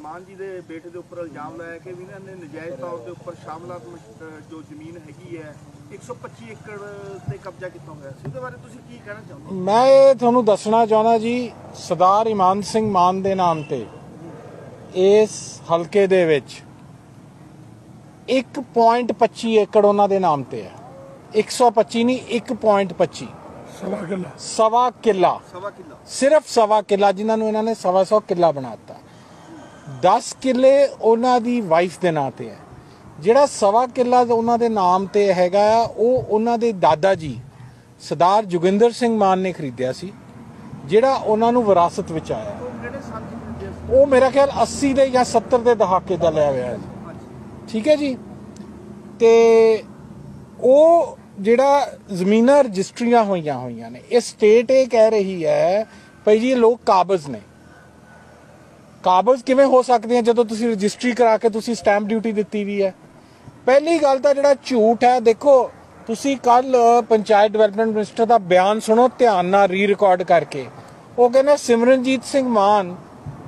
मान जी के बेटे के उपर इल्जाम लाया कि इन्होंने नजायज़ तौर के उपर शामलात जो जमीन हैगी है 125 एकड़ से कब्जा किया होया सी, उसदे बारे तुसीं की कहना चाहुंदे? मैं तुहानूं दसना चाहना जी, सरदार ईमान सिंह मान के नाम से इस हल्के दे विच 1.25 एकड़ उन्हां दे नाम ते है। 125 नहीं, 1.25, सवा किला, सिर्फ सवा किला, जिन्होंने इन्होंने 125 किला बनाता। 10 किले उन्हां दी वाइफ के नाम ते है। जिहड़ा सवा किला उन्हां दे नाम ते हैगा वो उन्हां दे दादा जी सरदार जोगिंदर सिंह मान ने खरीदिया सी, जिहड़ा उन्हां नूं विरासत विच आया। वो मेरा ख्याल 80 दे या 70 दे दहाके दा लिया होया है, ठीक है जी। ते वो जिहड़ा ज़मीनां रजिस्ट्रियां होईयां ने, ये स्टेट ये कह रही है भाई जी लोग काबज़ ने। काबज़ किवें हो सकते हैं जदों तुसीं रजिस्ट्री करा के तुसीं स्टैंप ड्यूटी दित्ती हुई है। पहली गल तां जिहड़ा झूठ है, देखो तुसीं कल पंचायत डिवेलपमेंट मिनिस्टर का बयान सुनो ध्यान नाल री रिकॉर्ड करके। वो कहना सिमरनजीत सिंह मान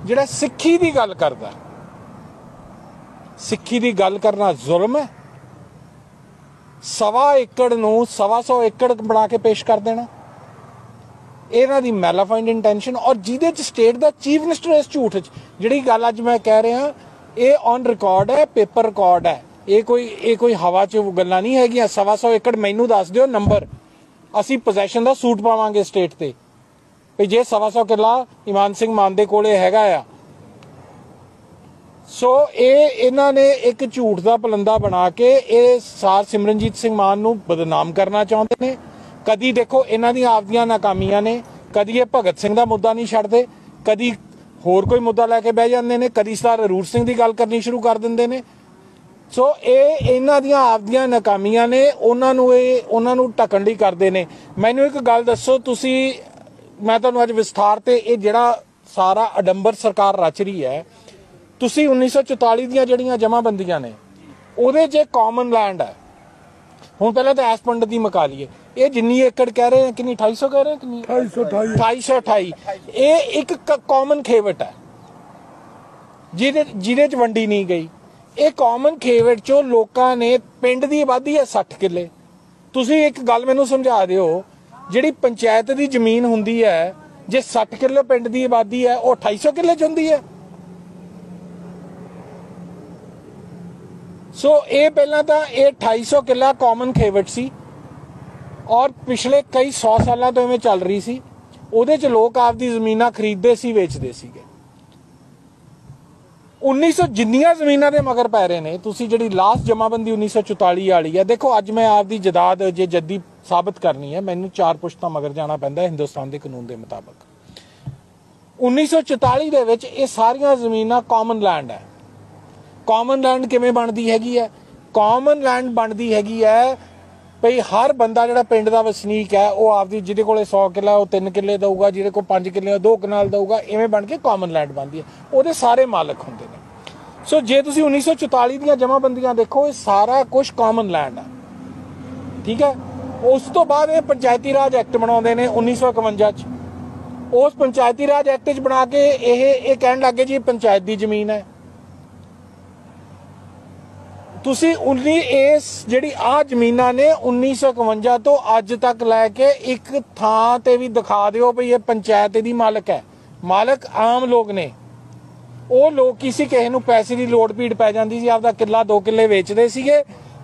जिहड़ा सिक्खी दी गल करदा, सिक्खी दी गल करना जुल्म है। 1.25 एकड़ नूं 125 एकड़ बना के पेश कर देना, इन्हां दी मैलाफाइंड इंटेंशन। और जिहदे च स्टेट दा चीफ मिनिस्टर इस झूठ जिहड़ी गल अज मैं कह रहा, ये ऑन रिकॉर्ड है, पेपर रिकॉर्ड है। ये कोई हवा च गल्लां नहीं हैगियां। 125 एकड़ मैनू दस दिओ नंबर, असीं पोजैशन दा सूट पावांगे स्टेट ते भी जे 125 किला ईमान सिंह मान दे कोले हैगा आ। सो ये इन्हां ने एक झूठ का पलंदा बना के ये सार सिमरनजीत सिंह मान नूं बदनाम करना चाहते हैं। कदी देखो इन्हां दी आपदियां नाकामियां ने, कदी ये भगत सिंह का मुद्दा नहीं छड्डदे, कदी होर कोई मुद्दा लैके बह जांदे ने, कदी सरदार हरूर सिंह की गल करनी शुरू कर दिंदे ने। सो ये इन्हां दियां आपदियां नाकामियां ने, उन्हां नूं ढकण लई करदे ने। मैनूं एक गल दसो तुसीं, मैं तुहानूं अज विस्तार ते ये जिहड़ा सारा अडंबर सरकार रच रही है, तुसीं 1944 दियां जिहड़ियां जमाबंदियां ने उहदे च कॉमन लैंड है। हुण पहले तो एस पंडित दी मुका लीए, ये जिन्नी एकड़ कह रहे हैं किन्नी 250 कह रहे हैं किन्नी 228, ये एक कॉमन खेवट है जिहदे च वंडी नहीं गई। ये कॉमन खेवट चो लोकां ने, पिंड दी आबादी है 60 किले। तुसीं एक गल मैनूं समझा दिओ, जिहड़ी पंचायत दी जमीन हुंदी है जे 60 किलो पिंड दी आबादी है, वो 250 किले च हुंदी है। सो ये पहला तो ये 250 किला कॉमन खेवट सी और पिछले कई 100 सालों तो इवें चल रही सी। उहदे च लोग आपदी जमीनां खरीदते सी, वेचते सीगे। 1900 जिन्नियां जमीनां दे मगर पै रहे ने, तुसीं जिहड़ी लास्ट जमाबंदी 1944 वाली है, देखो अज मैं आपदी जदाद जे जद्दी साबित करनी है, मैनूं 4 पुश्तां मगर जाना पैंदा हिंदुस्तान के कानून के मुताबिक। 1944 दे विच ये सारियां जमीनां कॉमन लैंड है। कॉमन लैंड किवें बनदी हैगी है? कॉमन लैंड बनदी हैगी है भई हर बंदा जिहड़ा पिंड दा वसनीक है वो आपदी जिहदे कोले 100 किला वो 3 किले दऊगा, जिहदे कोल 5 किले 2 कनाल दऊगा, इवें बन के कॉमन लैंड बनदी है। ਉਹਦੇ सारे मालक हुंदे ने। सो जे तुसीं 1944 ਦੀਆਂ ਜਮਾਬੰਦੀਆਂ देखो, ये सारा कुछ कॉमन लैंड है, ठीक है। उस तो बाद ये पंचायती राज एक्ट बनाउंदे ने 1951 च। उस पंचायती राज एक्ट च बना के ये कहण लग गए जी पंचायत दी जमीन है। तुसी इस जिहड़ी आ जमीनां ने 1951 तो अज तक लैके एक थां ते भी दिखा दिओ भई ये पंचायत दी मालक है। मालक आम लोग ने। वो लोग किसी किसी नूं पैसे की लोड़ भीड़ पै जांदी सी, आपदा किला 2 किले वेचदे सीगे,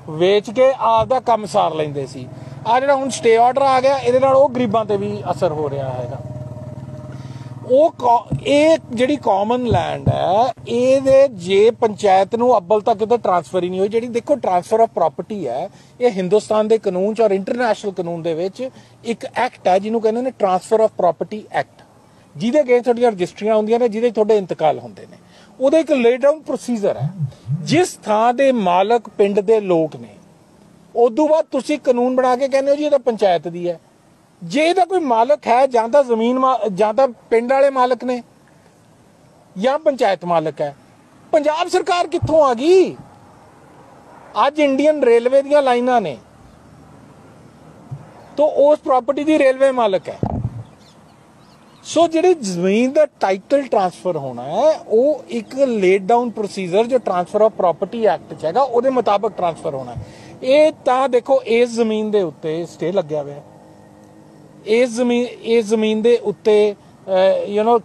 वेच के आपदा काम सार लैंदे सी। आ जिहड़ा हुण स्टे आर्डर आ गया, इहदे नाल ओह गरीबां ते भी असर हो रहा हैगा। जिहड़ी कॉमन लैंड है, ये जे पंचायत नूं अब्बल तक किते ट्रांसफर ही नहीं हुई। जिहड़ी देखो ट्रांसफर ऑफ प्रॉपर्टी है, ये हिंदुस्तान के कानून और इंटरनेशनल कानून दे विच एक एक्ट है जिन्हों कहते हैं ट्रांसफर ऑफ प्रॉपर्टी एक्ट, जिहदे अगेंस्ट तुहाडीआं रजिस्ट्रियां होंदियां ने, जिहदे तुहाडे इंतकाल होंदे ने। ਉਹਦਾ एक ले डाउन प्रोसीजर है, जिस थां दे मालक पिंड दे लोग ने, उदों बाद तुसीं कानून बना के कहने हो जी ये पंचायत दी है। जे ਇਹਦਾ कोई मालक है, जां तां जमीन जां तां पिंड वाले मालक ने या पंचायत मालक है। पंजाब सरकार कित्थों आ गई? अज इंडियन रेलवे ਦੀਆਂ लाइनां ने, तो उस प्रॉपर्टी दी रेलवे मालक है। ਸੋ ਜਿਹੜੀ ਜ਼ਮੀਨ ਦਾ ਟਾਈਟਲ ਟ੍ਰਾਂਸਫਰ ਹੋਣਾ ਹੈ ਉਹ ਇੱਕ ਲੇਡ ਡਾਊਨ ਪ੍ਰੋਸੀਜਰ ਜੋ ਟ੍ਰਾਂਸਫਰ ਆਫ ਪ੍ਰਾਪਰਟੀ ਐਕਟ 'ਚ ਹੈਗਾ ਉਹਦੇ ਮੁਤਾਬਕ ਟ੍ਰਾਂਸਫਰ ਹੋਣਾ। ਇਹ ਤਾਂ ਦੇਖੋ ਇਸ ਜ਼ਮੀਨ ਦੇ ਉੱਤੇ ਸਟੇ ਲੱਗਿਆ ਹੋਇਆ, ਇਸ ਜ਼ਮੀਨ ਦੇ ਉੱਤੇ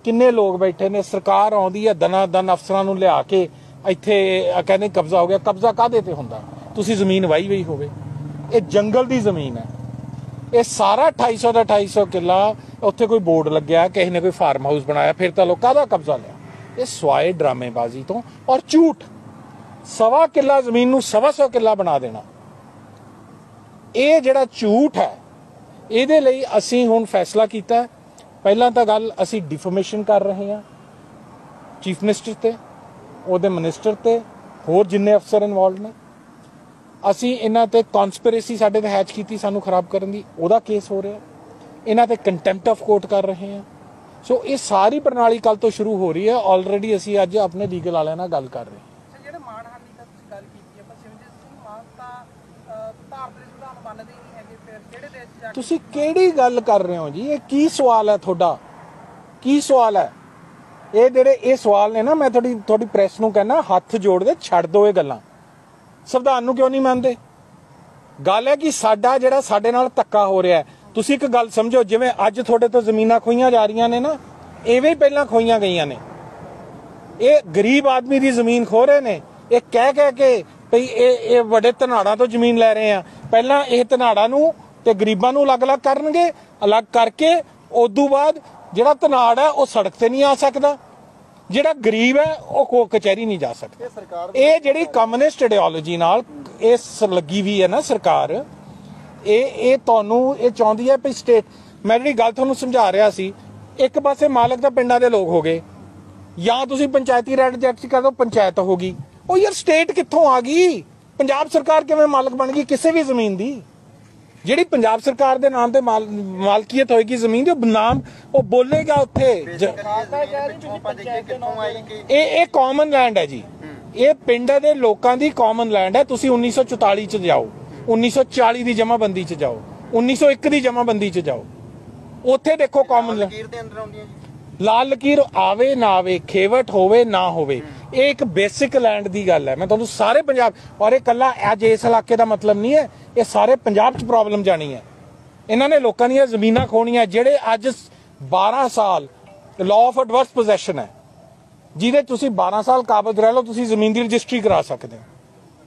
ਕਿੰਨੇ ਲੋਕ ਬੈਠੇ ਨੇ। ਸਰਕਾਰ ਆਉਂਦੀ ਹੈ ਦਨਾ ਦਨ ਅਫਸਰਾਂ ਨੂੰ ਲਿਆ ਕੇ ਇੱਥੇ ਕਹਿੰਦੇ ਕਬਜ਼ਾ ਹੋ ਗਿਆ। ਕਬਜ਼ਾ ਕਾਹਦੇ ਤੇ ਹੁੰਦਾ? ਤੁਸੀਂ ਜ਼ਮੀਨ ਵਾਹੀ ਹੋਈ ਹੋਵੇ। ਇਹ ਜੰਗਲ ਦੀ ਜ਼ਮੀਨ ਹੈ। ਇਹ ਸਾਰਾ 250 ਦਾ 250 ਕਿੱਲਾ ਉੱਥੇ ਕੋਈ ਬੋਰਡ ਲੱਗਿਆ, ਕਿਸੇ ਨੇ ਕੋਈ ਫਾਰਮ ਹਾਊਸ ਬਣਾਇਆ, ਫਿਰ ਤਾਂ ਲੋਕਾਂ ਦਾ ਕਬਜ਼ਾ ਲਿਆ। ਇਹ ਸਵਾਏ ਡਰਾਮੇਬਾਜ਼ੀ ਤੋਂ ਔਰ ਝੂਠ। 1.25 ਕਿੱਲਾ ਜ਼ਮੀਨ ਨੂੰ 125 ਕਿੱਲਾ ਬਣਾ ਦੇਣਾ, ਇਹ ਜਿਹੜਾ ਝੂਠ ਹੈ, ਇਹਦੇ ਲਈ ਅਸੀਂ ਹੁਣ ਫੈਸਲਾ ਕੀਤਾ। ਪਹਿਲਾਂ ਤਾਂ ਗੱਲ ਅਸੀਂ ਡਿਫਰਮੇਸ਼ਨ ਕਰ ਰਹੇ ਹਾਂ ਚੀਫ ਮਿਨਿਸਟਰ ਤੇ, ਉਹਦੇ ਮਿਨਿਸਟਰ ਤੇ, ਹੋਰ ਜਿੰਨੇ ਅਫਸਰ ਇਨਵੋਲਵ ਨੇ। ਅਸੀਂ ਇਹਨਾਂ ਤੇ ਕਨਸਪੀਰੇਸੀ ਸਾਡੇ ਤੇ ਹੈਚ ਕੀਤੀ ਸਾਨੂੰ ਖਰਾਬ ਕਰਨ ਦੀ, ਉਹਦਾ ਕੇਸ ਹੋ ਰਿਹਾ। ਇਹਨਾਂ ਤੇ ਕੰਟੈਂਪਟ ਆਫ ਕੋਰਟ ਕਰ ਰਹੇ ਹਾਂ। ਸੋ ਇਹ ਸਾਰੀ ਪ੍ਰਣਾਲੀ ਕੱਲ ਤੋਂ ਸ਼ੁਰੂ ਹੋ ਰਹੀ ਹੈ। ਆਲਰੇਡੀ ਅਸੀਂ ਅੱਜ ਆਪਣੇ ਲੀਗਲ ਵਾਲਿਆਂ ਨਾਲ ਗੱਲ ਕਰ ਰਹੇ ਹਾਂ। ਜਿਹੜੇ ਮਾਨਹਾਨੀ ਦਾ ਤੁਸੀਂ ਗੱਲ ਕੀਤੀ ਹੈ, ਪਰ ਸਿਮਰਜੀਤ ਸਿੰਘ ਮਾਨ ਤਾਂ ਭਾਰਤ ਦੇ ਸੰਵਿਧਾਨ ਮੰਨਦੇ ਹੀ ਨਹੀਂ ਹੈਗੇ। ਫਿਰ ਕਿਹੜੇ ਦੇਸ਼ 'ਚ ਜਾ ਕੇ ਤੁਸੀਂ ਕਿਹੜੀ ਗੱਲ ਕਰ ਰਹੇ ਹੋ ਜੀ? ਇਹ ਕੀ ਸਵਾਲ ਹੈ ਤੁਹਾਡਾ? ਕੀ ਸਵਾਲ ਹੈ ਇਹ? ਜਿਹੜੇ ਇਹ ਸਵਾਲ ਨੇ ਨਾ, ਮੈਂ ਤੁਹਾਡੀ ਪ੍ਰੈਸ ਨੂੰ ਕਹਿੰਦਾ ਹੱਥ ਜੋੜ ਕੇ ਛੱਡ ਦਿਓ ਇਹ ਗੱਲਾਂ। ਸੰਵਿਧਾਨ ਨੂੰ ਕਿਉਂ ਨਹੀਂ ਮੰਨਦੇ? ਗੱਲ ਹੈ ਕਿ ਸਾਡਾ ਜਿਹੜਾ ਸਾਡੇ ਨਾਲ ਧੱਕਾ ਹੋ ਰਿਹਾ। ਤੁਸੀਂ ਇੱਕ ਗੱਲ ਸਮਝੋ, ਜਿਵੇਂ ਅੱਜ ਤੁਹਾਡੇ ਤੋਂ ਜ਼ਮੀਨਾਂ ਖੋਈਆਂ ਜਾ ਰਹੀਆਂ ਨੇ ਨਾ, ਐਵੇਂ ਹੀ ਪਹਿਲਾਂ ਖੋਈਆਂ ਗਈਆਂ ਨੇ। ਇਹ ਗਰੀਬ ਆਦਮੀ ਦੀ ਜ਼ਮੀਨ ਖੋ ਰਹੇ ਨੇ, ਇਹ ਕਹਿ ਕੇ ਭਈ ਇਹ ਵੱਡੇ ਧਨਾੜਾਂ ਤੋਂ ਜ਼ਮੀਨ ਲੈ ਰਹੇ ਆ। ਪਹਿਲਾਂ ਇਹ ਧਨਾੜਾਂ ਨੂੰ ਤੇ ਗਰੀਬਾਂ ਨੂੰ ਅਲੱਗ-ਅਲੱਗ ਕਰਨਗੇ, ਅਲੱਗ ਕਰਕੇ ਉਦੋਂ ਬਾਅਦ ਜਿਹੜਾ ਧਨਾੜ ਹੈ ਉਹ ਸੜਕ ਤੇ ਨਹੀਂ ਆ ਸਕਦਾ, ਜਿਹੜਾ ਗਰੀਬ ਹੈ ਉਹ ਕਚਹਿਰੀ ਨਹੀਂ ਜਾ ਸਕਦਾ। ਇਹ ਜਿਹੜੀ ਕਮਿਊਨਿਸਟ ਆਈਡੀਓਲੋਜੀ ਨਾਲ ਇਸ ਲੱਗੀ ਵੀ ਹੈ ਨਾ ਸਰਕਾਰ, ਇਹ ਤੁਹਾਨੂੰ ਇਹ ਚਾਹੁੰਦੀ ਹੈ ਵੀ ਸਟੇਟ। ਮੈਂ ਜਿਹੜੀ ਗੱਲ ਤੁਹਾਨੂੰ ਸਮਝਾ ਰਿਹਾ ਸੀ, ਇੱਕ ਪਾਸੇ ਮਾਲਕ ਤਾਂ ਪਿੰਡਾਂ ਦੇ ਲੋਕ ਹੋ ਗਏ, ਜਾਂ ਤੁਸੀਂ ਪੰਚਾਇਤੀ ਰਾਜ ਐਕਟ ਕਰ ਦੋ, ਪੰਚਾਇਤ ਹੋ ਗਈ। ਉਹ ਯਾਰ ਸਟੇਟ ਕਿੱਥੋਂ ਆ ਗਈ? ਪੰਜਾਬ ਸਰਕਾਰ ਕਿਵੇਂ ਮਾਲਕ ਬਣ ਗਈ ਕਿਸੇ ਵੀ ਜ਼ਮੀਨ ਦੀ? ਜਿਹੜੀ ਪੰਜਾਬ ਸਰਕਾਰ ਦੇ ਨਾਮ ਤੇ ਮਾਲਕੀਅਤ ਹੋਏਗੀ ਜ਼ਮੀਨ ਦੀ, ਉਹ ਨਾਮ ਉਹ ਬੋਲੇਗਾ ਉੱਥੇ। ਇਹ ਕਾਮਨ ਲੈਂਡ ਹੈ ਜੀ, ਇਹ ਪਿੰਡ ਦੇ ਲੋਕਾਂ ਦੀ ਕਾਮਨ ਲੈਂਡ ਹੈ। ਤੁਸੀਂ 1944 ਚ ਜਾਓ, 1940 ਦੀ ਜਮਾਬੰਦੀ ਚ ਜਾਓ, 1901 ਦੀ ਜਮਾਬੰਦੀ ਚ ਜਾਓ, ਉੱਥੇ ਦੇਖੋ ਕਾਮਨ ਲੈਂਡ। ਲਾਲ ਲਕੀਰ ਆਵੇ ਨਾ ਆਵੇ, ਖੇਵਟ ਹੋਵੇ ਨਾ ਹੋਵੇ, ਇਹ ਇੱਕ ਬੇਸਿਕ ਲੈਂਡ ਦੀ ਗੱਲ ਹੈ। ਮੈਂ ਤੁਹਾਨੂੰ ਸਾਰੇ ਪੰਜਾਬ, ਔਰ ਇਹ ਕੱਲਾ ਅੱਜ ਇਸ ਇਲਾਕੇ ਦਾ ਮਤਲਬ ਨਹੀਂ ਹੈ, ਇਹ ਸਾਰੇ ਪੰਜਾਬ 'ਚ ਪ੍ਰੋਬਲਮ ਜਾਣੀ ਹੈ। ਇਹਨਾਂ ਨੇ ਲੋਕਾਂ ਦੀਆਂ ਜ਼ਮੀਨਾਂ ਖੋਣੀਆਂ, ਜਿਹੜੇ ਅੱਜ 12 ਸਾਲ ਲਾਅ ਆਫ ਐਡਵਰਸ ਪੋਜੈਸ਼ਨ ਹੈ, ਜਿਹਦੇ ਤੁਸੀਂ 12 ਸਾਲ ਕਾਬਜ਼ ਰਹਿ ਲਓ, ਤੁਸੀਂ ਜ਼ਮੀਨ ਦੀ ਰਜਿਸਟਰੀ ਕਰਾ ਸਕਦੇ ਹੋ।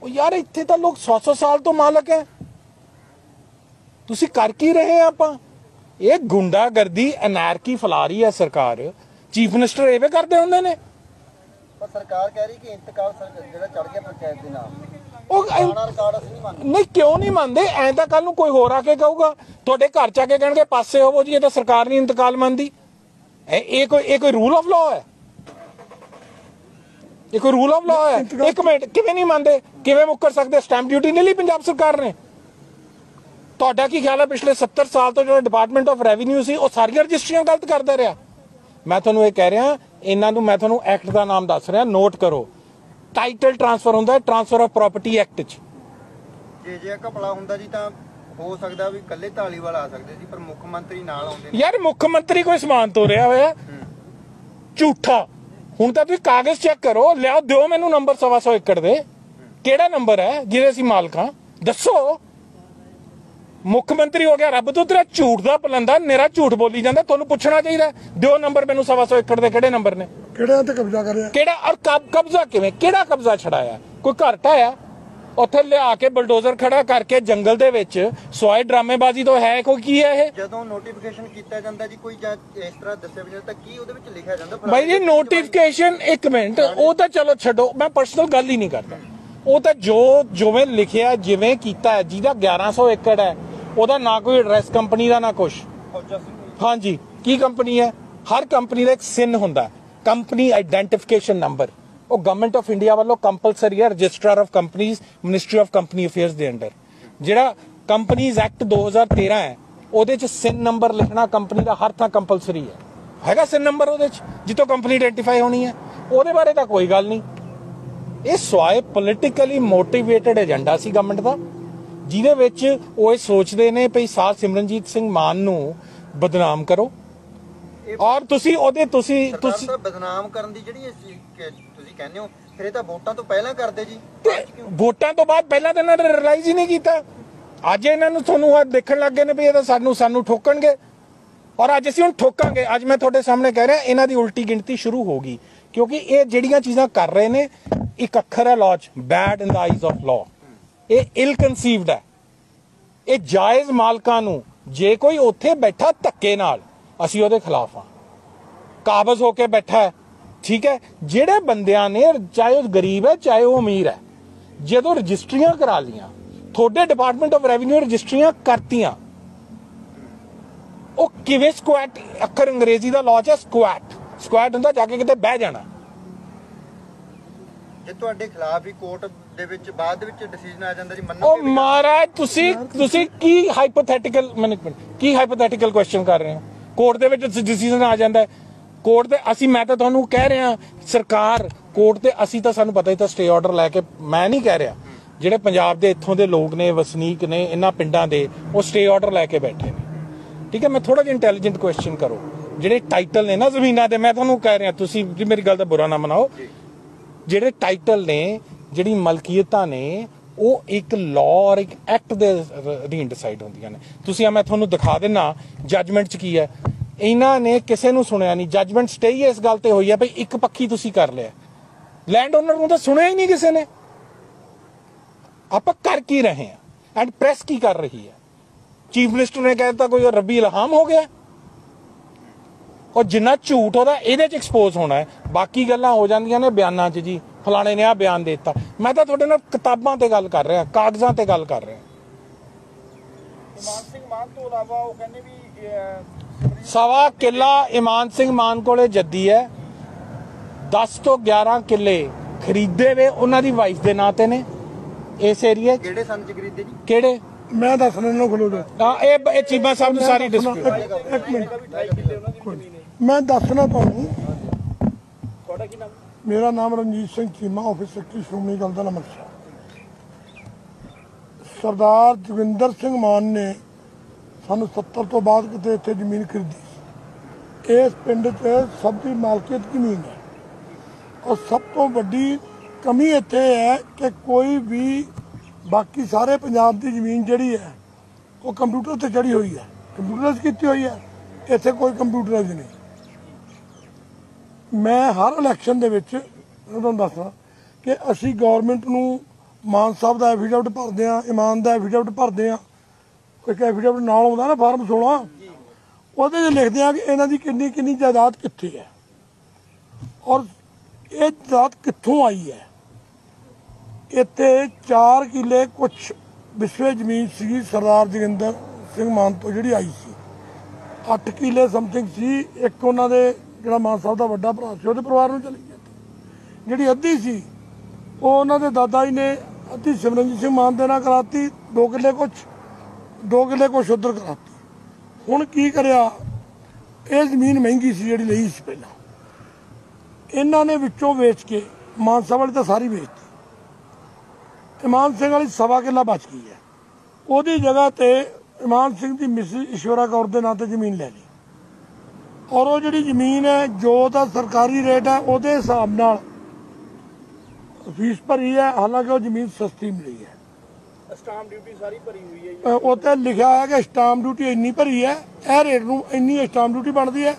ਉਹ ਯਾਰ ਇੱਥੇ ਤਾਂ ਲੋਕ 100 ਸਾਲ ਤੋਂ ਮਾਲਕ ਹੈ। ਤੁਸੀਂ ਕਰ ਕੀ ਰਹੇ ਆ? ਆਪਾਂ ਇਹ ਗੁੰਡਾਗਰਦੀ ਅਨਾਰਕੀ ਫੈਲਾ ਰਹੀ ਹੈ ਸਰਕਾਰ। ਚੀਫ ਮਿਨਿਸਟਰ ਐਵੇਂ ਕਰਦੇ ਹੁੰਦੇ ਨੇ। ਪਰ ਸਰਕਾਰ ਕਹਿ ਰਹੀ ਕਿ ਇੰਤਕਾਲ ਜਿਹੜਾ ਚੜ ਗਿਆ ਪੰਚਾਇਤ ਦੇ ਨਾਮ, ਉਹ ਰਿਕਾਰਡ ਅਸੀਂ ਨਹੀਂ ਮੰਨਦੇ। ਨਹੀਂ, ਕਿਉਂ ਨਹੀਂ ਮੰਨਦੇ? ਐਂ ਤਾਂ ਕੱਲ ਨੂੰ ਕੋਈ ਹੋਰ ਆ ਕੇ ਕਹੂਗਾ, ਤੁਹਾਡੇ ਘਰ ਚ ਆ ਕੇ ਕਹਿਣਗੇ ਪਾਸੇ ਹੋਵੋ ਜੀ, ਇਹ ਤਾਂ ਸਰਕਾਰ ਨਹੀਂ ਇੰਤਕਾਲ ਮੰਨਦੀ। ਇਹ ਕੋਈ ਰੂਲ ਆਫ ਲਾਅ ਹੈ? ਇਹ ਕੋਈ ਰੂਲ ਆਫ ਲਾਅ ਹੈ? ਇੱਕ ਮਿੰਟ, ਕਿਵੇਂ ਨਹੀਂ ਮੰਨਦੇ? ਕਿਵੇਂ ਮੁੱਕਰ ਸਕਦੇ? ਸਟੈਂਪ ਡਿਊਟੀ ਨਹੀਂ ਲਈ ਪੰਜਾਬ ਸਰਕਾਰ ਨੇ? ਤੁਹਾਡਾ ਕੀ ਖਿਆਲ ਹੈ ਪਿਛਲੇ 70 ਸਾਲ ਤੋਂ ਜਿਹੜਾ ਡਿਪਾਰਟਮੈਂਟ ਆਫ ਰੈਵਨਿਊ ਸੀ ਉਹ ਸਾਰੀਆਂ ਰਜਿਸਟਰੀਆਂ ਗਲਤ ਕਰਦਾ ਰਿਹਾ? ਮੈਂ ਤੁਹਾਨੂੰ ਇਹ ਕਹਿ ਰਿਹਾ, ਇਹਨਾਂ ਨੂੰ ਮੈਂ ਤੁਹਾਨੂੰ ਐਕਟ ਦਾ ਨਾਮ ਦੱਸ ਰਿਹਾ, ਨੋਟ ਕਰੋ। ਟਾਈਟਲ ਟ੍ਰਾਂਸਫਰ ਹੁੰਦਾ ਹੈ ਟ੍ਰਾਂਸਫਰ ਆਫ ਪ੍ਰਾਪਰਟੀ ਐਕਟ 'ਚ। ਜੇ ਘਪਲਾ ਹੁੰਦਾ ਜੀ ਤਾਂ ਹੋ ਸਕਦਾ ਵੀ ਇਕੱਲੇ ਧਾਲੀਵਾਲ ਆ ਸਕਦੇ ਸੀ, ਪਰ ਮੁੱਖ ਮੰਤਰੀ ਨਾਲ ਆਉਂਦੇ। ਯਾਰ ਮੁੱਖ ਮੰਤਰੀ ਕੋਈ ਸਮਾਨ ਤੋਂ ਰਿਹਾ ਹੋਇਆ ਝੂਠਾ। ਹੁਣ ਤਾਂ ਤੁਸੀਂ ਕਾਗਜ਼ ਚੈੱਕ ਕਰੋ, ਲਿਆਓ, ਦਿਓ ਮੈਨੂੰ ਨੰਬਰ 125 ਏਕੜ ਦੇ। ਕਿਹੜਾ ਨੰਬਰ ਹੈ ਜਿਹਦੇ ਅਸੀਂ ਮਾਲਕ ਹਾਂ? ਦੱਸੋ। ਮੁੱਖ ਮੰਤਰੀ ਹੋ ਗਿਆ ਰੱਬ ਤੋਂ ਤੇਰਾ ਝੂਠ ਦਾ ਪਲੰਦਾ, ਮੇਰਾ ਝੂਠ ਬੋਲੀ ਜਾਂਦਾ। ਤੁਹਾਨੂੰ ਪੁੱਛਣਾ ਚਾਹੀਦਾ, ਦਿਓ ਨੰਬਰ ਮੈਨੂੰ 125 ਏਕੜ ਦੇ। ਕਿਹੜੇ ਨੰਬਰ ਨੇ? ਕਿਹੜਿਆਂ ਤੇ ਕਬਜ਼ਾ ਕਰਿਆ? ਕਿਹੜਾ? ਔਰ ਕਬਜ਼ਾ ਕਿਵੇਂ? ਕਿਹੜਾ ਕਬਜ਼ਾ ਛੜਾਇਆ? ਕੋਈ ਘਰ ਢਾਇਆ? ਉੱਥੇ ਲਿਆ ਕੇ ਬਲਡੋਜ਼ਰ ਖੜਾ ਕਰਕੇ ਜੰਗਲ ਦੇ ਵਿੱਚ ਸਵਾਏ ਡਰਾਮੇਬਾਜ਼ੀ ਤੋਂ ਹੈ ਕੋਈ? ਕੀ ਹੈ ਇਹ? ਜਦੋਂ ਨੋਟੀਫਿਕੇਸ਼ਨ ਕੀਤਾ ਜਾਂਦਾ ਜੀ ਕੋਈ ਜਾਂ ਇਸ ਤਰ੍ਹਾਂ ਦੱਸਿਆ ਵੀ ਜਾਂਦਾ, ਕੀ ਉਹਦੇ ਵਿੱਚ ਲਿਖਿਆ ਜਾਂਦਾ? ਬਾਈ ਜੀ ਨੋਟੀਫਿਕੇਸ਼ਨ, ਇੱਕ ਮਿੰਟ, ਉਹ ਤਾਂ ਚਲੋ ਛੱਡੋ, ਮੈਂ ਪਰਸਨਲ ਗੱਲ ਹੀ ਨਹੀਂ ਕਰਦਾ। ਉਹ ਤਾਂ ਜਿਵੇਂ ਲਿਖਿਆ, ਜਿਵੇਂ ਕੀਤਾ ਹੈ, ਜਿਹਦਾ 1100 ਏਕੜ ਹੈ, ਉਹਦਾ ਨਾ ਕੋਈ ਐਡਰੈਸ ਕੰਪਨੀ ਦਾ, ਨਾ ਕੁਛ। ਹਾਂਜੀ, ਕੀ ਕੰਪਨੀ ਹੈ? ਹਰ ਕੰਪਨੀ ਦਾ ਇੱਕ ਸਿਨ ਹੁੰਦਾ, ਕੰਪਨੀ ਆਈਡੈਂਟੀਫਿਕੇਸ਼ਨ ਨੰਬਰ। ਉਹ ਗਵਰਨਮੈਂਟ ਆਫ ਇੰਡੀਆ ਵੱਲੋਂ ਕੰਪਲਸਰੀ ਹੈ, registrar of companies, ministry of company affairs ਦੇ ਅੰਡਰ। ਜਿਹੜਾ ਕੰਪਨੀਜ਼ ਐਕਟ 2013 ਹੈ, ਉਹਦੇ ਚ ਸਿਨ ਨੰਬਰ ਲਿਖਣਾ ਕੰਪਨੀ ਦਾ ਹਰ ਥਾਂ ਕੰਪਲਸਰੀ ਹੈ। ਹੈਗਾ ਸਿਨ ਨੰਬਰ ਉਹਦੇ ਚ, ਜਿੱਥੋਂ ਕੰਪਨੀ ਆਇਡੈਂਟੀਫਾਈ ਹੋਣੀ ਹੈ। ਉਹਦੇ ਬਾਰੇ ਤਾਂ ਕੋਈ ਗੱਲ ਨਹੀਂ। ਇਹ ਸਵਾਏ ਪੋਲੀਟੀਕਲੀ ਮੋਟੀਵੇਟਡ ਏਜੰਡਾ ਸੀ ਗਵਰਨਮੈਂਟ ਦਾ, ਜਿਹਦੇ ਵਿੱਚ ਉਹ ਇਹ ਸੋਚਦੇ ਨੇ ਭਈ ਸਾਹ ਸਿਮਰਨਜੀਤ ਸਿੰਘ ਮਾਨ ਨੂੰ ਬਦਨਾਮ ਕਰੋ, ਔਰ ਤੁਸੀਂ ਉਹਦੇ ਤੁਸੀਂ ਸਰਦਾਰ ਸਾਹਿਬ ਬਦਨਾਮ ਕਰਨ ਦੀ ਜਿਹੜੀ ਤੁਸੀਂ ਕਹਿੰਦੇ ਹੋ, ਫਿਰ ਇਹ ਤਾਂ ਵੋਟਾਂ ਤੋਂ ਪਹਿਲਾਂ ਕਰਦੇ ਜੀ, ਵੋਟਾਂ ਤੋਂ ਬਾਅਦ ਪਹਿਲਾਂ ਤਾਂ ਇਹਨਾਂ ਨੇ ਰਿਅਲਾਈਜ਼ ਹੀ ਨਹੀਂ ਕੀਤਾ। ਅੱਜ ਇਹਨਾਂ ਨੂੰ ਤੁਹਾਨੂੰ ਆ ਦੇਖਣ ਲੱਗ ਗਏ ਨੇ ਵੀ ਇਹ ਤਾਂ ਸਾਨੂੰ ਠੋਕਣਗੇ, ਔਰ ਅੱਜ ਅਸੀਂ ਹੁਣ ਠੋਕਾਂਗੇ। ਅੱਜ ਮੈਂ ਤੁਹਾਡੇ ਸਾਹਮਣੇ ਕਹਿ ਰਿਹਾ ਇਹਨਾਂ ਦੀ ਉਲਟੀ ਗਿਣਤੀ ਸ਼ੁਰੂ ਹੋ ਗਈ, ਕਿਉਂਕਿ ਇਹ ਜਿਹੜੀਆਂ ਚੀਜ਼ਾਂ ਕਰ ਰਹੇ ਨੇ, ਇੱਕ ਅੱਖਰ ਹੈ ਲਾਅ 'ਚ, bad in the eyes of law, ਇਹ ਇਲ ਕਨਸੀਵਡ ਹੈ। ਇਹ ਜਾਇਜ਼ ਮਾਲਕਾਂ ਨੂੰ ਜੇ ਕੋਈ ਉੱਥੇ ਬੈਠਾ ਧੱਕੇ ਨਾਲ, ਅਸੀਂ ਉਹਦੇ ਖਿਲਾਫ ਹਾਂ। ਕਾਬਜ਼ ਹੋ ਕੇ ਬੈਠਾ ਹੈ, ਠੀਕ ਹੈ, ਜਿਹੜੇ ਬੰਦਿਆਂ ਨੇ, ਚਾਹੇ ਉਹ ਗਰੀਬ ਹੈ ਚਾਹੇ ਉਹ ਅਮੀਰ ਹੈ, ਜਦੋਂ ਰਜਿਸਟਰੀਆਂ ਕਰਾ ਲੀਆਂ, ਤੁਹਾਡੇ ਡਿਪਾਰਟਮੈਂਟ ਆਫ ਰੈਵਨਿਊ ਰਜਿਸਟਰੀਆਂ ਕਰਤੀਆਂ, ਉਹ ਕਿਵੇਂ ਸਕੁਐਟ, ਅੱਖਰ ਅੰਗਰੇਜ਼ੀ ਦਾ ਲਾਅ 'ਚ ਹੈ ਸਕੁਐਟ ਹੁੰਦਾ ਜਾ ਕੇ ਕਿਤੇ ਬਹਿ ਜਾਣਾ। ਜੇ ਤੁਹਾਡੇ ਖਿਲਾਫ ਹੀ ਕੋਰਟ ਦੇ ਵਿੱਚ ਬਾਅਦ ਦੇ ਵਿੱਚ ਡਿਸੀਜਨ ਆ ਜਾਂਦਾ ਜੀ, ਮੰਨੋ ਉਹ ਮਹਾਰਾਜ ਤੁਸੀਂ ਕੀ ਹਾਈਪੋਥੈਟੀਕਲ ਕੁਐਸਚਨ ਕਰ ਰਹੇ ਹੋ? ਕੋਰਟ ਦੇ ਵਿੱਚ ਡਿਸੀਜਨ ਆ ਜਾਂਦਾ, ਕੋਰਟ ਤੇ ਅਸੀਂ, ਮੈਂ ਤਾਂ ਤੁਹਾਨੂੰ ਕਹਿ ਰਿਹਾ, ਸਰਕਾਰ ਕੋਰਟ ਤੇ, ਅਸੀਂ ਤਾਂ ਸਾਨੂੰ ਪਤਾ ਹੀ ਤਾਂ ਸਟੇ ਆਰਡਰ ਲੈ ਕੇ, ਮੈਂ ਨਹੀਂ ਕਹਿ ਰਿਹਾ, ਜਿਹੜੇ ਪੰਜਾਬ ਦੇ ਇੱਥੋਂ ਦੇ ਲੋਕ ਨੇ, ਵਸਨੀਕ ਨੇ ਇਹਨਾਂ ਪਿੰਡਾਂ ਦੇ, ਉਹ ਸਟੇ ਆਰਡਰ ਲੈ ਕੇ ਬੈਠੇ ਨੇ, ਠੀਕ ਹੈ। ਮੈਂ ਥੋੜਾ ਜਿਹਾ ਇੰਟੈਲੀਜੈਂਟ ਕੁਐਸਚਨ ਕਰੋ, ਜਿਹੜੇ ਟਾਈਟਲ ਨੇ ਨਾ ਜ਼ਮੀਨਾਂ ਦੇ, ਮੈਂ ਤੁਹਾਨੂੰ ਕਹਿ ਰਿਹਾ, ਤੁਸੀਂ ਮੇਰੀ ਗੱਲ ਦਾ ਬੁਰਾ ਨਾ ਮਨਾਓ, ਜਿਹੜੇ ਟਾਈਟਲ ਨੇ, ਜਿਹੜੀ ਮਲਕੀਅਤਾਂ ਨੇ, ਉਹ ਇੱਕ ਲਾਅ ਔਰ ਇੱਕ ਐਕਟ ਦੇ ਅਧੀਨ ਡਿਸਾਈਡ ਹੁੰਦੀਆਂ ਨੇ। ਤੁਸੀਂ ਮੈਂ ਤੁਹਾਨੂੰ ਦਿਖਾ ਦਿੰਨਾ ਜੱਜਮੈਂਟ 'ਚ ਕੀ ਹੈ। ਇਹਨਾਂ ਨੇ ਕਿਸੇ ਨੂੰ ਸੁਣਿਆ ਨਹੀਂ, ਜੱਜਮੈਂਟ ਸਟੇ ਹੀ ਇਸ ਗੱਲ ਤੇ ਹੋਈ ਹੈ ਵੀ ਇੱਕ ਪੱਖੀ ਤੁਸੀਂ ਕਰ ਲਿਆ, ਲੈਂਡ ਓਨਰ ਨੂੰ ਤਾਂ ਸੁਣਿਆ ਹੀ ਨਹੀਂ ਕਿਸੇ ਨੇ। ਆਪਾਂ ਕਰ ਕੀ ਰਹੇ ਹਾਂ ਐਂਡ ਪ੍ਰੈਸ ਕੀ ਕਰ ਰਹੀ ਹੈ? ਚੀਫ ਮਿਨਿਸਟਰ ਨੇ ਕਹਿ ਦਿੱਤਾ ਕੋਈ ਰੱਬੀ ਇਲਹਾਮ ਹੋ ਗਿਆ, ਔਰ ਜਿੰਨਾ ਝੂਠ ਉਹਦਾ ਇਹਦੇ 'ਚ ਐਕਸਪੋਜ਼ ਹੋਣਾ ਹੈ। ਬਾਕੀ ਗੱਲਾਂ ਹੋ ਜਾਂਦੀਆਂ ਨੇ ਬਿਆਨਾਂ 'ਚ, ਜੀ ਫਲਾਣੇ ਨੇ ਆਹ ਬਿਆਨ ਦੇ ਦਿੱਤਾ। ਮੈਂ ਤਾਂ ਤੁਹਾਡੇ ਨਾਲ ਕਿਤਾਬਾਂ ਤੇ ਗੱਲ ਕਰ ਰਿਹਾ, ਕਾਗਜ਼ਾਂ ਤੇ ਗੱਲ ਕਰ ਰਿਹਾ। ਇਮਾਨ ਸਿੰਘ ਮਾਨ ਤੋਂ ਇਲਾਵਾ ਉਹ ਕਹਿੰਦੇ ਵੀ ਸਵਾ ਕਿੱਲਾ ਇਮਾਨ ਸਿੰਘ ਮਾਨ ਕੋਲੇ ਜੱਦੀ ਹੈ, 10 ਤੋਂ 11 ਕਿੱਲੇ ਖਰੀਦੇ ਵੇ ਉਹਨਾਂ ਦੀ ਵਾਈਫ ਦੇ ਨਾਂ ਤੇ ਨੇ ਇਸ ਏਰੀਆ 'ਚ। ਕਿਹੜੇ ਸੰਨ ਚ ਖਰੀਦੇ ਜੀ? ਕਿਹੜੇ ਮੈਂ ਦੱਸਣਾ ਇਹਨੂੰ ਖਲੋ ਜਾ। ਹਾਂ, ਇਹ ਚੀਮਾ ਸਾਹਿਬ ਨੂੰ ਸਾਰੀ ਡਿਸਪਿਊਟ, ਇੱਕ ਮਿੰਟ ਮੈਂ ਦੱਸਣਾ ਤੁਹਾਨੂੰ। ਤੁਹਾਡਾ ਕੀ ਨਾਮ? ਮੇਰਾ ਨਾਮ ਰਣਜੀਤ ਸਿੰਘ ਚੀਮਾ, ਆਫਿਸ ਸੈਕਟਰੀ ਸ਼੍ਰੋਮਣੀ ਅਕਾਲੀ ਦਲ ਅੰਮ੍ਰਿਤਸਰ। ਸਰਦਾਰ ਜੋਗਿੰਦਰ ਸਿੰਘ ਮਾਨ ਨੇ ਸਾਨੂੰ 70 ਤੋਂ ਬਾਅਦ ਕਿਤੇ ਇੱਥੇ ਜ਼ਮੀਨ ਖਰੀਦੀ। ਇਸ ਪਿੰਡ 'ਚ ਸਭ ਦੀ ਮਾਲਕੀਅਤ ਜ਼ਮੀਨ ਹੈ, ਔਰ ਸਭ ਤੋਂ ਵੱਡੀ ਕਮੀ ਇੱਥੇ ਹੈ ਕਿ ਕੋਈ ਵੀ ਬਾਕੀ ਸਾਰੇ ਪੰਜਾਬ ਦੀ ਜ਼ਮੀਨ ਜਿਹੜੀ ਹੈ ਉਹ ਕੰਪਿਊਟਰ ਤੇ ਚੜੀ ਹੋਈ ਹੈ, ਕੰਪਿਊਟਰਾਈਜ਼ ਕੀਤੀ ਹੋਈ ਹੈ। ਇੱਥੇ ਕੋਈ ਕੰਪਿਊਟਰਾਈਜ਼ ਨਹੀਂ। ਮੈਂ ਹਰ ਇਲੈਕਸ਼ਨ ਦੇ ਵਿੱਚ ਤੁਹਾਨੂੰ ਦੱਸਦਾ ਕਿ ਅਸੀਂ ਗਵਰਨਮੈਂਟ ਨੂੰ ਮਾਨ ਸਾਹਿਬ ਦਾ ਐਫੀਡੇਵਿਟ ਭਰਦੇ ਹਾਂ, ਇਮਾਨ ਦਾ ਐਫੀਡੇਵਿਟ ਭਰਦੇ ਹਾਂ। ਕੋਈ ਐਫੀਡੇਵਿਟ ਨਾਲ ਆਉਂਦਾ ਨਾ ਫਾਰਮ 16, ਉਹਦੇ 'ਚ ਲਿਖਦੇ ਹਾਂ ਕਿ ਇਹਨਾਂ ਦੀ ਕਿੰਨੀ ਜਾਇਦਾਦ ਕਿੱਥੇ ਹੈ ਔਰ ਇਹ ਜਾਇਦਾਦ ਕਿੱਥੋਂ ਆਈ ਹੈ। ਇੱਥੇ 4 ਕਿੱਲੇ ਕੁਛ ਵਿਸਵੇ ਜ਼ਮੀਨ ਸੀਗੀ ਸਰਦਾਰ ਜੋਗਿੰਦਰ ਸਿੰਘ ਮਾਨ ਤੋਂ ਜਿਹੜੀ ਆਈ ਸੀ। 8 ਕਿੱਲੇ ਸਮਥਿੰਗ ਸੀ, ਇੱਕ ਉਹਨਾਂ ਦੇ ਜਿਹੜਾ ਮਾਨ ਸਾਹਿਬ ਦਾ ਵੱਡਾ ਭਰਾ ਸੀ ਉਹਦੇ ਪਰਿਵਾਰ ਨੂੰ ਚਲੀ ਗਈ। ਜਿਹੜੀ ਅੱਧੀ ਸੀ ਉਹ ਉਹਨਾਂ ਦੇ ਦਾਦਾ ਜੀ ਨੇ, ਅੱਧੀ ਸਿਮਰਨਜੀਤ ਸਿੰਘ ਮਾਨ ਦੇ ਨਾਲ ਕਰਾਤੀ, 2 ਕਿੱਲੇ ਕੁਛ ਉੱਧਰ ਕਰਾਤੀ। ਹੁਣ ਕੀ ਕਰਿਆ, ਇਹ ਜ਼ਮੀਨ ਮਹਿੰਗੀ ਸੀ ਜਿਹੜੀ ਲਈ ਸੀ ਪਹਿਲਾਂ, ਇਹਨਾਂ ਨੇ ਵਿੱਚੋਂ ਵੇਚ ਕੇ, ਮਾਨ ਸਾਹਿਬ ਵਾਲੀ ਤਾਂ ਸਾਰੀ ਵੇਚਤੀ, ਇਮਾਨ ਸਿੰਘ ਵਾਲੀ 1.25 ਕਿੱਲਾ ਬਚ ਗਈ ਹੈ। ਉਹਦੀ ਜਗ੍ਹਾ ਤੇ ਇਮਾਨ ਸਿੰਘ ਦੀ ਮਿਸਿਸ ਈਸ਼ਵਰਾ ਕੌਰ ਦੇ ਨਾਂ ਤੇ ਜ਼ਮੀਨ ਲੈ ਲਈ, ਔਰ ਉਹ ਜਿਹੜੀ ਜ਼ਮੀਨ ਹੈ ਜੋ ਤਾਂ ਸਰਕਾਰੀ ਰੇਟ ਹੈ ਉਹਦੇ ਹਿਸਾਬ ਨਾਲ ਫੀਸ ਭਰੀ ਹੈ। ਹਾਲਾਂਕਿ ਉਹ ਜ਼ਮੀਨ ਸਸਤੀ ਮਿਲੀ ਹੈ, ਸਟਾਂਪ ਡਿਊਟੀ ਸਾਰੀ ਭਰੀ ਹੋਈ ਹੈ। ਉੱਤੇ ਲਿਖਿਆ ਹੈ ਕਿ ਸਟਾਂਪ ਡਿਊਟੀ ਇੰਨੀ ਭਰੀ ਹੈ, ਇਹ ਰੇਟ ਨੂੰ ਇੰਨੀ ਸਟਾਂਪ ਡਿਊਟੀ ਬਣਦੀ ਹੈ,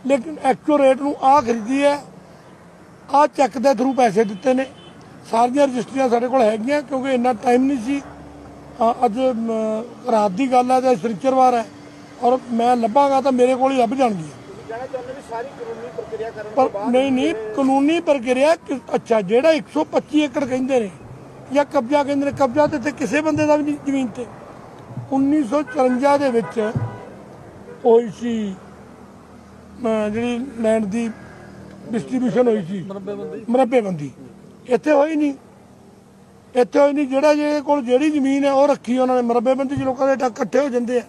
ਲੇਕਿਨ ਐਕਚੁਅਲ ਰੇਟ ਨੂੰ ਆਹ ਖਰੀਦੀ ਹੈ, ਆਹ ਚੈੱਕ ਦੇ ਥਰੂ ਪੈਸੇ ਦਿੱਤੇ ਨੇ। ਸਾਰੀਆਂ ਰਜਿਸਟਰੀਆਂ ਸਾਡੇ ਕੋਲ ਹੈਗੀਆਂ ਕਿਉਂਕਿ ਇੰਨਾ ਟਾਈਮ ਨਹੀਂ ਸੀ। ਅੱਜ ਰਾਤ ਦੀ ਗੱਲ ਹੈ ਤੇ ਸ਼ਨੀਚਰਵਾਰ ਹੈ, ਔਰ ਮੈਂ ਲੱਭਾਂਗਾ ਤਾਂ ਮੇਰੇ ਕੋਲ ਹੀ ਲੱਭ ਜਾਣਗੀਆਂ। ਕਹਿਣਾ ਚਾਹੁੰਦੇ ਵੀ ਸਾਰੀ ਕਾਨੂੰਨੀ ਪ੍ਰਕਿਰਿਆ ਕਰਨ ਤੋਂ ਪਰ ਬਾਅਦ ਨਹੀਂ ਕਾਨੂੰਨੀ ਪ੍ਰਕਿਰਿਆ। ਅੱਛਾ, ਜਿਹੜਾ 125 ਏਕੜ ਕਹਿੰਦੇ ਨੇ ਜਾਂ ਕਬਜ਼ਾ ਕਹਿੰਦੇ ਨੇ, ਕਬਜ਼ਾ ਤੇ ਇੱਥੇ ਕਿਸੇ ਬੰਦੇ ਦਾ ਵੀ ਨਹੀਂ ਜ਼ਮੀਨ ਤੇ। 1954 ਦੇ ਵਿੱਚ ਹੋਈ ਸੀ ਜਿਹੜੀ ਲੈਂਡ ਦੀ ਡਿਸਟ੍ਰੀਬਿਊਸ਼ਨ ਹੋਈ ਸੀ, ਮਰੱਬੇਬੰਦੀ। ਇੱਥੇ ਹੋਈ ਨਹੀਂ। ਜਿਹੜਾ ਜਿਹਦੇ ਕੋਲ ਜਿਹੜੀ ਜ਼ਮੀਨ ਹੈ ਉਹ ਰੱਖੀ ਉਹਨਾਂ ਨੇ ਮਰੱਬੇਬੰਦੀ 'ਚ। ਲੋਕਾਂ ਦੇ ਇਕੱਠੇ ਹੋ ਜਾਂਦੇ ਆ।